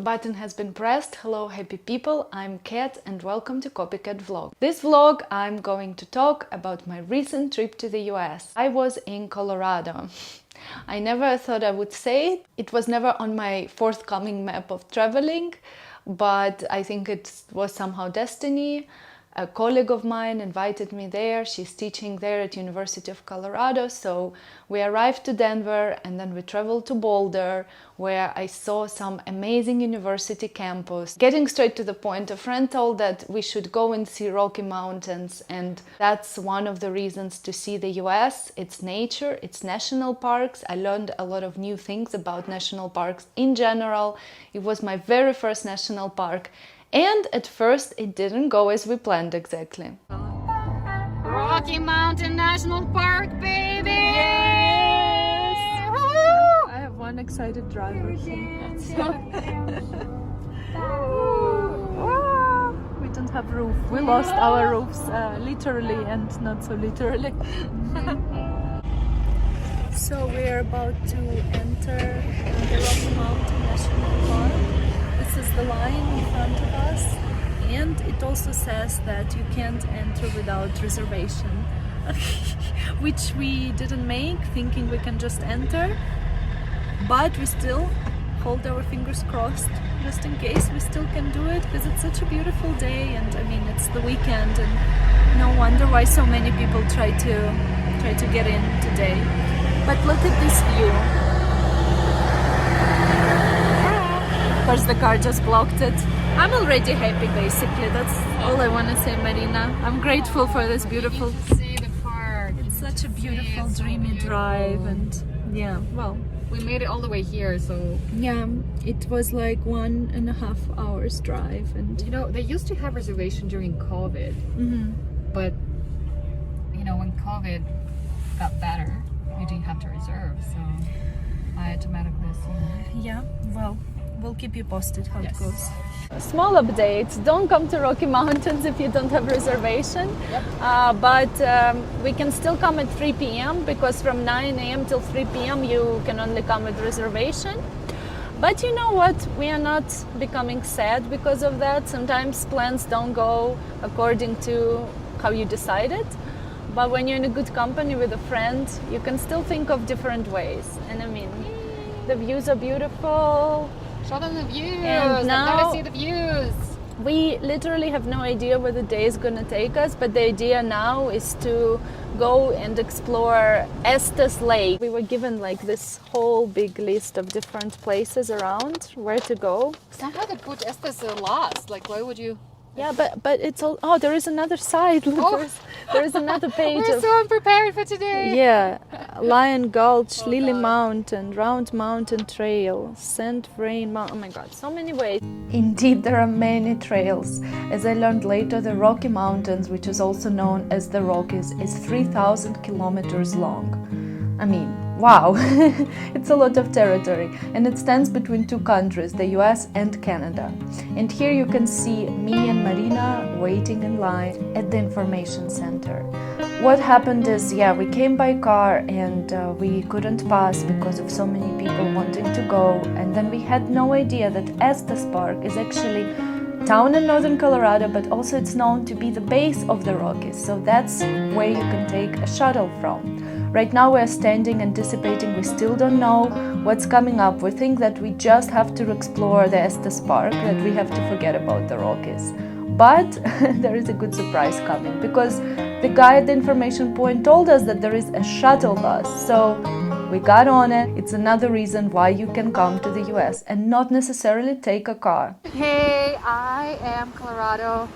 button has been pressed. Hello happy people, I'm Kat and welcome to Copycat Vlog. This vlog I'm going to talk about my recent trip to the US. I was in Colorado. I never thought I would say it. It was never on my forthcoming map of traveling, but I think it was somehow destiny. A colleague of mine invited me there. She's teaching there at University of Colorado. So we arrived to Denver and then we traveled to Boulder, where I saw some amazing university campus. Getting straight to the point, a friend told that we should go and see Rocky Mountains, and that's one of the reasons to see the US. It's nature, it's national parks. I learned a lot of new things about national parks in general. It was my very first national park. And at first it didn't go as we planned exactly. Rocky Mountain National Park, baby! Yes! Woo! I have one excited driver. We don't have roof. We lost our roofs, literally and not so literally. So we're about to enter the Rocky Mountain National Park. This is the line in front of us, and it also says that you can't enter without reservation, which we didn't make, thinking we can just enter, but we still hold our fingers crossed just in case we still can do it, because it's such a beautiful day, and I mean it's the weekend, and no wonder why so many people try to get in today. But look at this view. Of course, the car just blocked it. I'm already happy, basically. That's all I want to say, Marina. I'm grateful for this beautiful... See the park. It's such a beautiful, dreamy drive, and yeah, well... We made it all the way here, so... Yeah, it was like 1.5 hours drive, and... You know, they used to have reservation during COVID, but, you know, when COVID got better, you didn't have to reserve, so I automatically assumed. Yeah, well... We'll keep you posted how Yes. it goes. Small updates. Don't come to Rocky Mountains if you don't have reservation. Yep. But we can still come at 3 p.m. because from 9 a.m. till 3 p.m. you can only come with reservation. But you know what? We are not becoming sad because of that. Sometimes plans don't go according to how you decided. But when you're in a good company with a friend, you can still think of different ways. And I mean, the views are beautiful. Show them the views! And now- I gotta see the views! We literally have no idea where the day is going to take us, but the idea now is to go and explore Estes Lake. We were given like this whole big list of different places around where to go. Somehow they put Estes last. Like, why would you... Yeah, but it's all... Oh, there is another side. Oh. There is another page We're of... so unprepared for today! Yeah, Lion Gulch, Oh, Lily God. Mountain, Round Mountain Trail, Sand Rain Mountain. Oh my God, so many ways. Indeed, there are many trails. As I learned later, the Rocky Mountains, which is also known as the Rockies, is 3,000 kilometers long. I mean, wow, it's a lot of territory, and it stands between two countries, the US and Canada. And here you can see me and Marina waiting in line at the information center. What happened is, yeah, we came by car and we couldn't pass because of so many people wanting to go, and then we had no idea that Estes Park is actually a town in northern Colorado, but also it's known to be the base of the Rockies, so that's where you can take a shuttle from. Right now we're standing anticipating, we still don't know what's coming up. We think that we just have to explore the Estes Park, that we have to forget about the Rockies. But there is a good surprise coming, because the guy at the information point told us that there is a shuttle bus. So we got on it. It's another reason why you can come to the US and not necessarily take a car. Hey, I am Colorado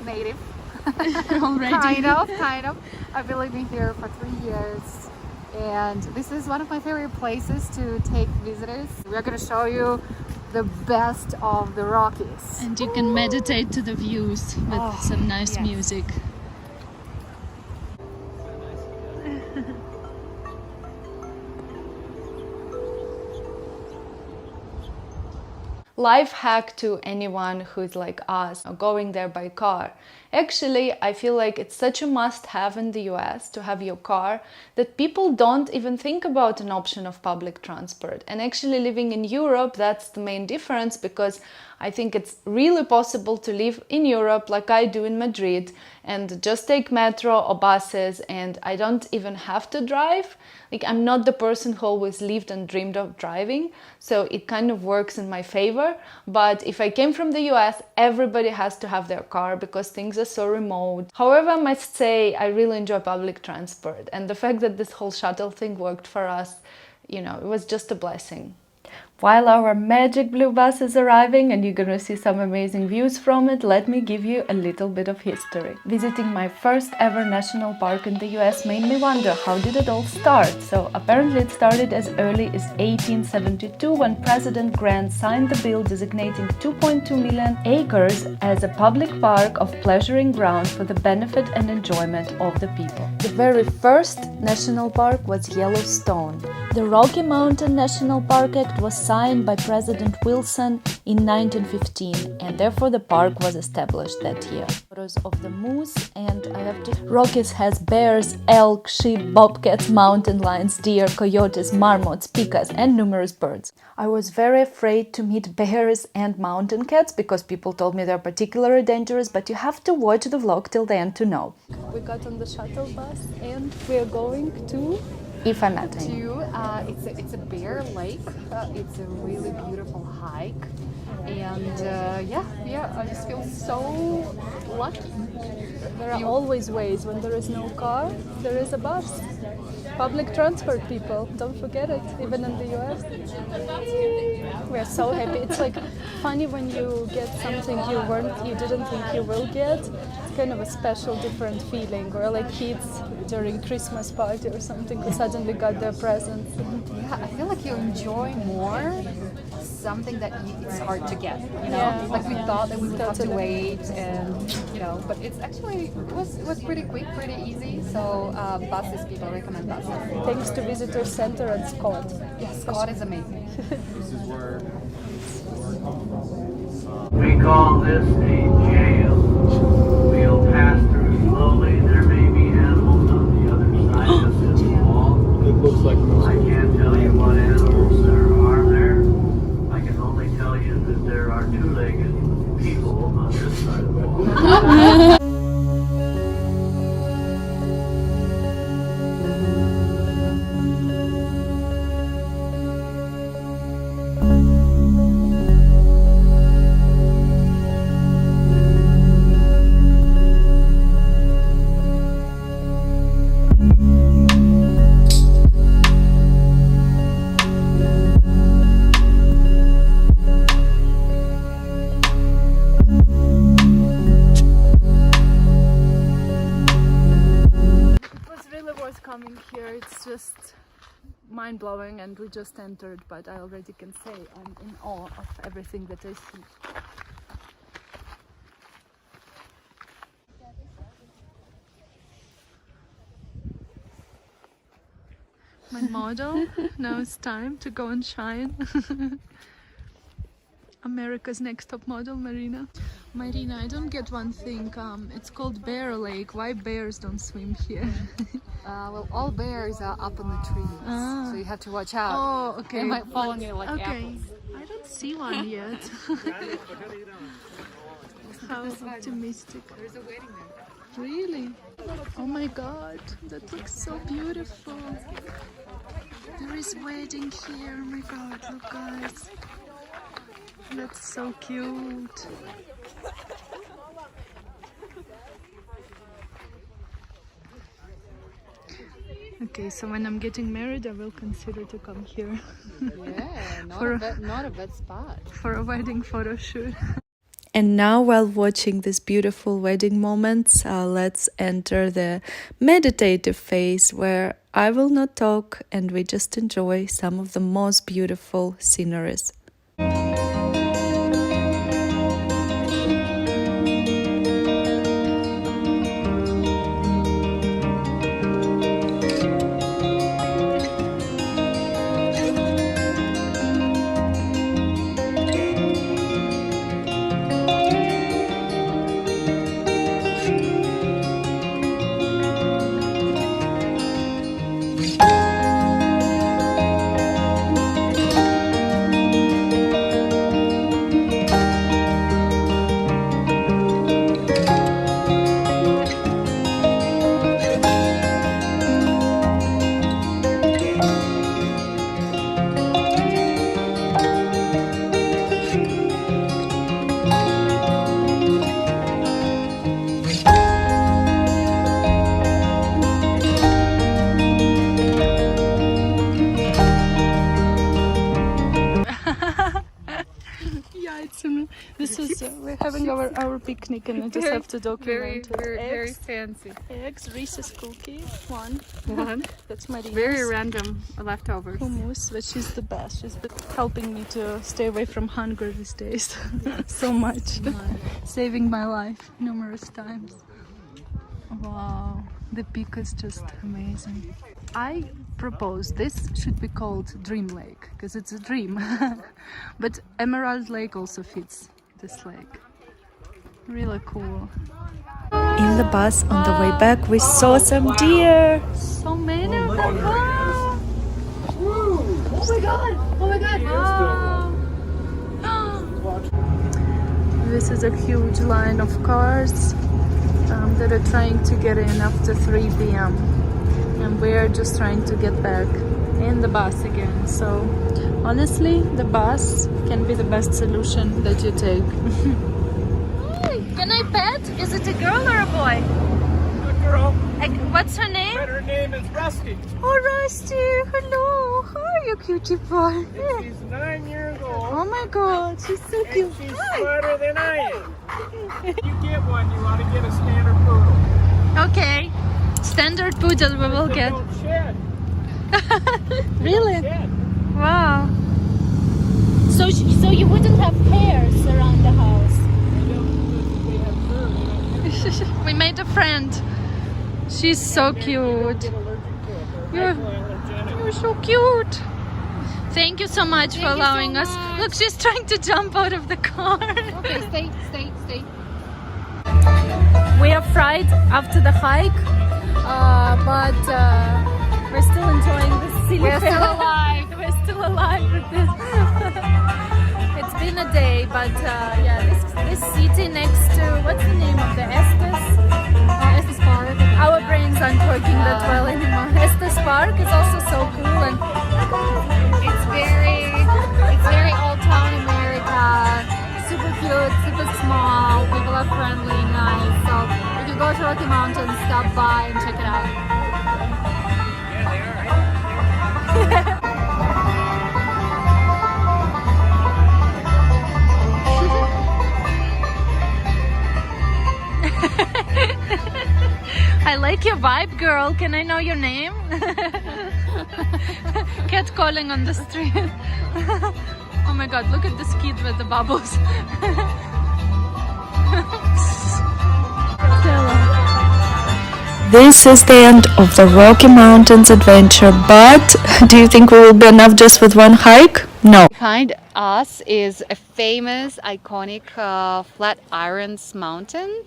native. Already? Kind of. I've been living here for 3 years, and this is one of my favorite places to take visitors. We're going to show you the best of the Rockies. And you can meditate to the views with some nice yes. music. Life hack to anyone who's like us, going there by car. Actually, I feel like it's such a must-have in the US to have your car that people don't even think about an option of public transport. And actually living in Europe, that's the main difference, because I think it's really possible to live in Europe like I do in Madrid and just take metro or buses, and I don't even have to drive. Like, I'm not the person who always lived and dreamed of driving, so it kind of works in my favor. But if I came from the US, everybody has to have their car because things are so remote. However, I must say I really enjoy public transport, and the fact that this whole shuttle thing worked for us, you know, it was just a blessing. While our magic blue bus is arriving and you're gonna see some amazing views from it, let me give you a little bit of history. Visiting my first ever national park in the US made me wonder, how did it all start? So apparently it started as early as 1872 when President Grant signed the bill designating 2.2 million acres as a public park of pleasuring ground for the benefit and enjoyment of the people. The very first national park was Yellowstone. The Rocky Mountain National Park Act was signed by President Wilson in 1915, and therefore the park was established that year. Photos of the moose, and I have to... Rockies has bears, elk, sheep, bobcats, mountain lions, deer, coyotes, marmots, pikas, and numerous birds. I was very afraid to meet bears and mountain cats because people told me they're particularly dangerous, but you have to watch the vlog till the end to know. We got on the shuttle bus and we're going to... If I'm not It's a bear lake. It's a really beautiful hike, and I just feel so lucky. There are always ways. When there is no car, there is a bus. Public transport, people, don't forget it, even in the US. We are so happy. It's like funny when you get something you didn't think you will get. It's kind of a special, different feeling, or like kids during Christmas party or something who suddenly got their presents. Yeah, I feel like you enjoy more something that it's hard to get, you know? Yeah. Like we thought that we would have to wait, and you know, but it's actually it was pretty quick, pretty easy. So buses, people recommend buses. Thanks to Visitor Center and Scott. Yes, Scott is amazing. We call this a jail. We'll pass through slowly. There may be animals on the other side of this wall. It looks like I can't tell you what animals there are there. I can only tell you that there are two-legged people on this side of the wall. Coming here, it's just mind-blowing, and we just entered, but I already can say I'm in awe of everything that I see. My model, now it's time to go and shine. America's Next Top Model, Marina. Marina, I don't get one thing. It's called Bear Lake. Why bears don't swim here? Well, all bears are up in the trees, so you have to watch out. Oh, okay. They might fall on you like apples. I don't see one yet. How optimistic. There's a waiting there. Really? Oh my god, that looks so beautiful. There is wedding here. Oh my god, look guys. That's so cute. Okay, so when I'm getting married, I will consider to come here. Yeah, not a bad spot. For a wedding photo shoot. And now, while watching these beautiful wedding moments, let's enter the meditative phase where I will not talk and we just enjoy some of the most beautiful sceneries. This is we're having our picnic, and I just have to document it. Very fancy. Eggs, Reese's cookie, one. That's Marina's. Very random leftovers. Hummus, but she's the best. She's been helping me to stay away from hunger these days so much. Saving my life numerous times. Wow, the peak is just amazing. I propose this should be called Dream Lake because it's a dream. But Emerald Lake also fits this lake. Really cool. In the bus on the way back we saw some deer. So many of them. Wow. Oh my god! Oh my god! Wow. This is a huge line of cars that are trying to get in after 3 p.m. and we're just trying to get back in the bus again. So honestly, the bus can be the best solution that you take. Hi, can I pet? Is it a girl or a boy? A girl. What's her name? Her name is Rusty. Oh, Rusty, hello. Hi, you cutie boy. She's 9 years old. Oh my god, she's so cute. She's smarter than I am. If you get one, you want to get a standard poodle. Okay, standard poodle we will get. Don't shed. Really? Shed. Wow. So you wouldn't have hairs around the house. They have fur. They don't get We made a friend. She's so cute. allergic to it. They're hypoallergenic. You're so cute. Thank you so much for allowing us. Look, she's trying to jump out of the car. Okay, stay. We are fried after the hike, but we're still enjoying this silly We're still alive. We're still alive with this. It's been a day, but yeah, this city next to, what's the name of the Estes? Estes Park. Our brains aren't working that well anymore. Estes Park is also so cool, and It's very old town America. Super cute, super small. People are friendly, nice. So if you go to Rocky Mountains, stop by and check it out. I like your vibe, girl. Can I know your name? Cat calling on the street. Oh my god, look at this kid with the bubbles. This is the end of the Rocky Mountains adventure, but do you think we will be enough just with one hike? No. Behind us is a famous, iconic Flatirons mountain,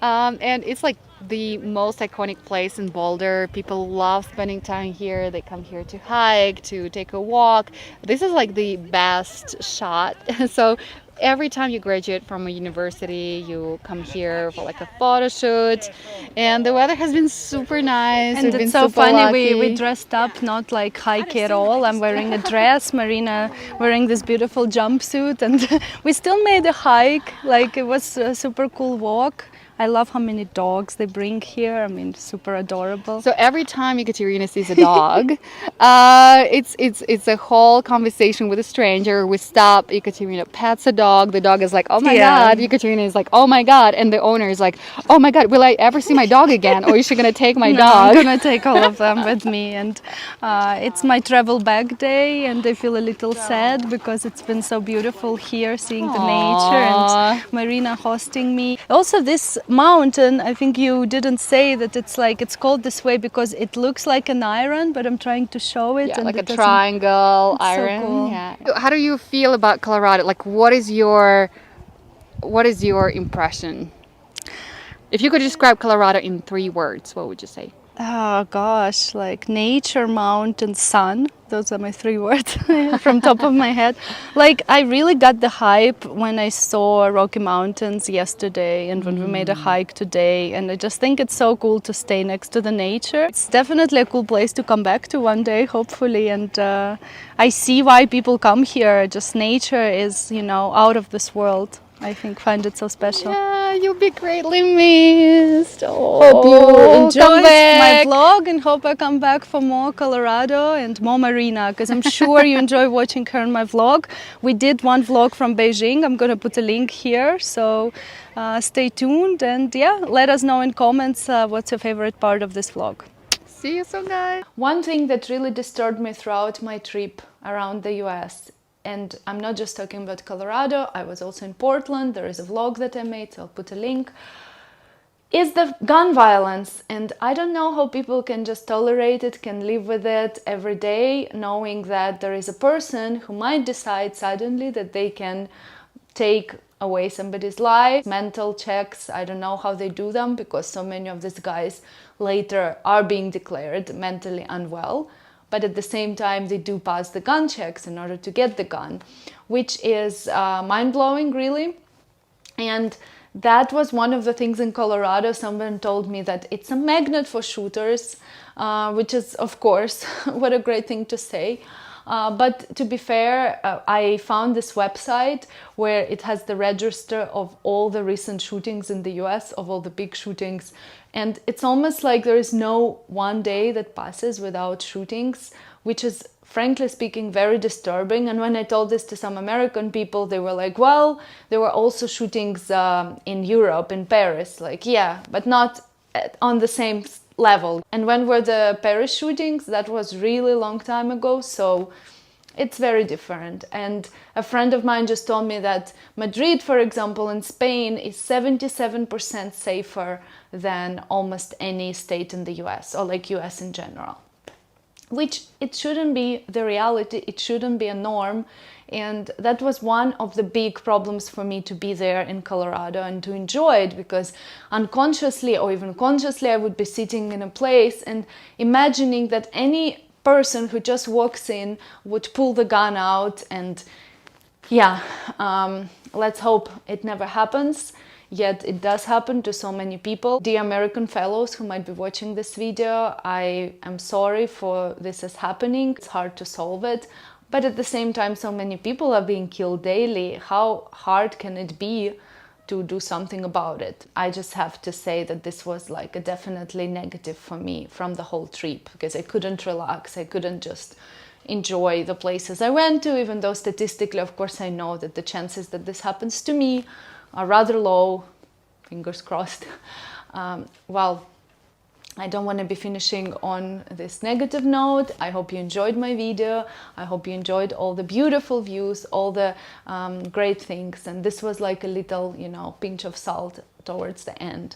and it's like the most iconic place in Boulder. People love spending time here. They come here to hike, to take a walk. This is like the best shot. So every time you graduate from a university, you come here for like a photo shoot, and the weather has been super nice. And We've been it's so super funny, we lucky. dressed up not like hike at all. I'm wearing a dress, Marina wearing this beautiful jumpsuit, and we still made a hike. Like, it was a super cool walk. I love how many dogs they bring here. I mean, super adorable. So every time Ekaterina sees a dog, it's a whole conversation with a stranger. We stop, Ekaterina pets a dog. The dog is like, oh my god. Ekaterina is like, oh my god. And the owner is like, oh my god, will I ever see my dog again? Or is she gonna take my No, dog? I'm gonna take all of them with me, and it's my travel bag day, and I feel a little sad because it's been so beautiful here, seeing the nature and Marina hosting me. Also, this mountain, I think you didn't say that it's called this way because it looks like an iron, but I'm trying to show it. Yeah, and like a it doesn't- triangle It's so iron. cool. Yeah. How do you feel about Colorado? Like, what is your impression? If you could describe Colorado in 3 words, what would you say? Oh gosh, like nature, mountain, sun. Those are my 3 words from top of my head. Like, I really got the hype when I saw Rocky Mountains yesterday and when we made a hike today. And I just think it's so cool to stay next to the nature. It's definitely a cool place to come back to one day, hopefully. And I see why people come here. Just nature is, out of this world. I think find it so special. Yeah, you'll be greatly missed. Oh, Hope you enjoyed come my back. vlog and hope I come back for more Colorado and more Marina, because I'm sure you enjoy watching her in my vlog. We did one vlog from Beijing. I'm going to put a link here, so stay tuned, and yeah, let us know in comments what's your favorite part of this vlog. See you soon, guys. One thing that really disturbed me throughout my trip around the US, and I'm not just talking about Colorado, I was also in Portland, there is a vlog that I made, so I'll put a link, is the gun violence. And I don't know how people can just tolerate it, can live with it every day, knowing that there is a person who might decide suddenly that they can take away somebody's life. Mental checks, I don't know how they do them, because so many of these guys later are being declared mentally unwell. But at the same time, they do pass the gun checks in order to get the gun, which is mind-blowing, really. And that was one of the things in Colorado. Someone told me that it's a magnet for shooters, which is, of course, what a great thing to say. But to be fair, I found this website where it has the register of all the recent shootings in the US, of all the big shootings. And it's almost like there is no one day that passes without shootings, which is, frankly speaking, very disturbing. And when I told this to some American people, they were like, well, there were also shootings in Europe, in Paris. Like, yeah, but not on the same level. And when were the Paris shootings? That was really long time ago, so it's very different. And a friend of mine just told me that Madrid, for example, in Spain is 77% safer than almost any state in the US, or like US in general. Which it shouldn't be the reality, it shouldn't be a norm. And that was one of the big problems for me to be there in Colorado and to enjoy it, because unconsciously or even consciously I would be sitting in a place and imagining that any person who just walks in would pull the gun out. And yeah, let's hope it never happens. Yet it does happen to so many people. Dear American fellows who might be watching this video, I am sorry for this is happening. It's hard to solve it. But at the same time, so many people are being killed daily. How hard can it be to do something about it? I just have to say that this was like a definitely negative for me from the whole trip, because I couldn't relax. I couldn't just enjoy the places I went to, even though statistically, of course, I know that the chances that this happens to me are rather low, fingers crossed. Well, I don't want to be finishing on this negative note. I hope you enjoyed my video. I hope you enjoyed all the beautiful views, all the great things. And this was like a little, you know, pinch of salt towards the end.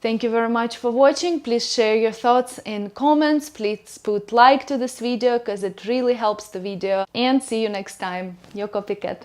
Thank you very much for watching. Please share your thoughts in comments. Please put like to this video, because it really helps the video. And see you next time. Your copycat.